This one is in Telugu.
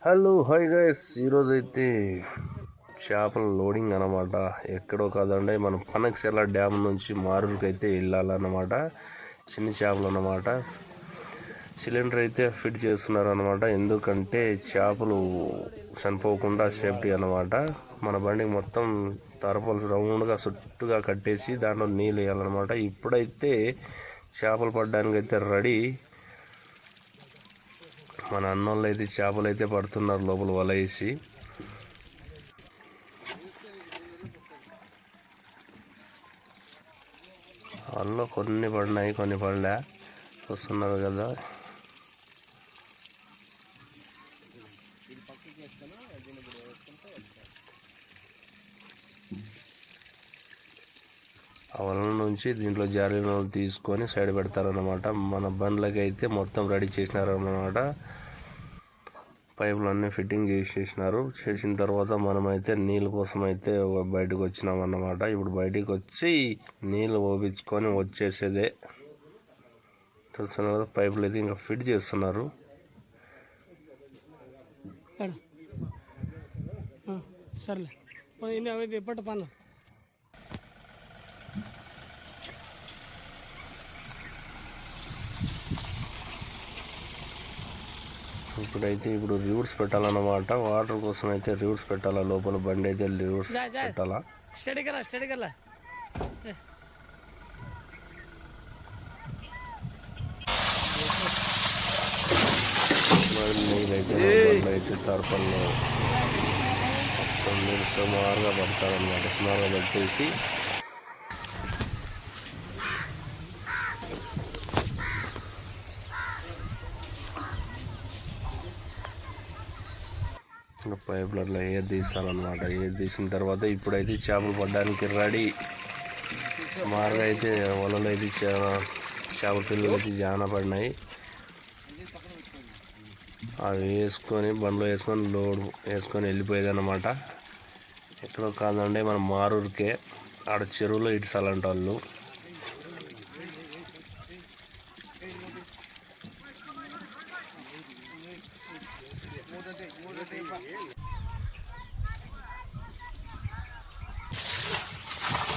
హలో హాయ్ గైస్, ఈరోజైతే చేపల లోడింగ్ అనమాట. ఎక్కడో కాదండి, మన పనక్చెర్ల డ్యామ్ నుంచి మారూరుకి అయితే వెళ్ళాలన్నమాట. చిన్న చేపలు అన్నమాట. సిలిండర్ అయితే ఫిట్ చేస్తున్నారు అనమాట. ఎందుకంటే చేపలు చనిపోకుండా సేఫ్టీ అనమాట. మన బండికి మొత్తం తరపలు రౌండ్గా చుట్టుగా కట్టేసి దాంట్లో నీళ్ళు వేయాలన్నమాట. ఇప్పుడైతే చేపలు పడడానికి అయితే రెడీ. మన అన్నోళ్ళు అయితే చేపలు అయితే పడుతున్నారు లోపల వల వేసి. వాళ్ళు కొన్ని పడినాయి, కొన్ని పడలే, చూస్తున్నారు కదా. ఆ వల నుంచి దీంట్లో జాలీల తీసుకొని సైడ్ పెడతారన్నమాట. మన బండ్లకి అయితే మొత్తం రెడీ చేసినారన్నమాట. పైపులు అన్నీ ఫిట్టింగ్ చేసేసినారు. చేసిన తర్వాత మనమైతే నీళ్ళ కోసం అయితే బయటకు వచ్చినామన్నమాట. ఇప్పుడు బయటికి వచ్చి నీళ్ళు పోపించుకొని వచ్చేసేదే. చూస్తున్నారు కదా, పైపులు అయితే ఇంకా ఫిట్ చేస్తున్నారు. సర్లే ఎప్పటి పన్ను ఇప్పుడు రివర్స్ పెట్టాలన్నమాట. వాటర్ కోసం అయితే రివర్స్ పెట్టాలా. లోపల బండి అయితే రివర్స్ పెట్టాలా. నీళ్ళైతే అయితే తరపల్లో నీళ్ళు సుమారుగా పడతారనమాట. సుమారుగా పెట్టేసి ఇంకా పైపులు అట్లా ఎయిర్ తీస్తారనమాట. ఎయిర్ తీసిన తర్వాత ఇప్పుడైతే చేపలు పడడానికి రెడీ. సుమారుగా అయితే వలలో అయితే చేపల పిల్లలు అయితే జాన పడినాయి. అవి వేసుకొని బండ్లో వేసుకొని లోడ్ వేసుకొని వెళ్ళిపోయేది అనమాట. ఎక్కడో కాదండి, మన మారూరుకే. ఆడ చెరువులో ఇటుసాలంట వాళ్ళు.